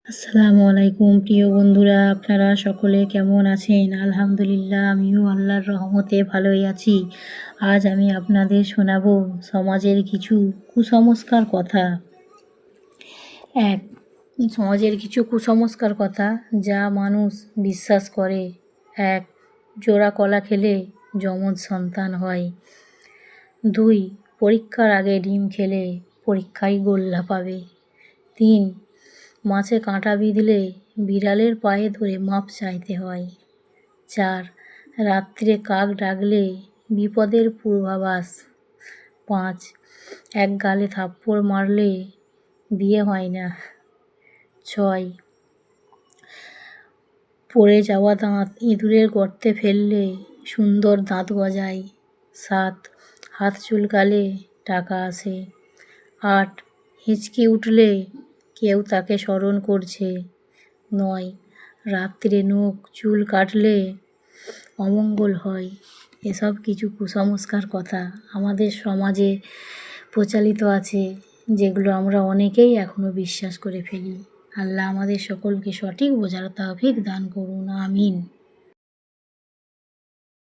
আসসালামু আলাইকুম প্রিয় বন্ধুরা, আপনারা সকলে কেমন আছেন? আলহামদুলিল্লাহ, আমিও আল্লাহর রহমতে ভালোই আছি। আজ আমি আপনাদের শোনাবো সমাজের কিছু কুসংস্কার কথা। এক, সমাজের কিছু কুসংস্কার কথা যা মানুষ বিশ্বাস করে। এক, জোড়া কলা খেলে যমজ সন্তান হয়। দুই, পরীক্ষার আগে ডিম খেলে পরীক্ষায় গোল্লা পাবে। তিন, মাছে কাঁটা বিঁধলে বিড়ালের পায়ে ধরে মাপ চাইতে হয়। চার, রাত্রে কাক ডাকলে বিপদের পূর্বাভাস। পাঁচ, এক গালে থাপ্পড় মারলে বিয়ে হয় না। ছয়, পড়ে যাওয়া দাঁত ইঁদুরের গর্তে ফেললে সুন্দর দাঁত গজায়। সাত, হাত চুলকালে টাকা আসে। আট, হিঁচকি উঠলে কেউ তাকে স্মরণ করছে। নয়, রাত্রে নখ চুল কাটলে অমঙ্গল হয়। এসব কিছু কুসংস্কার কথা আমাদের সমাজে প্রচলিত আছে, যেগুলো আমরা অনেকেই এখনও বিশ্বাস করে ফেলি। আল্লাহ আমাদের সকলকে সঠিক বোঝার তৌফিক দান করুন, আমিন।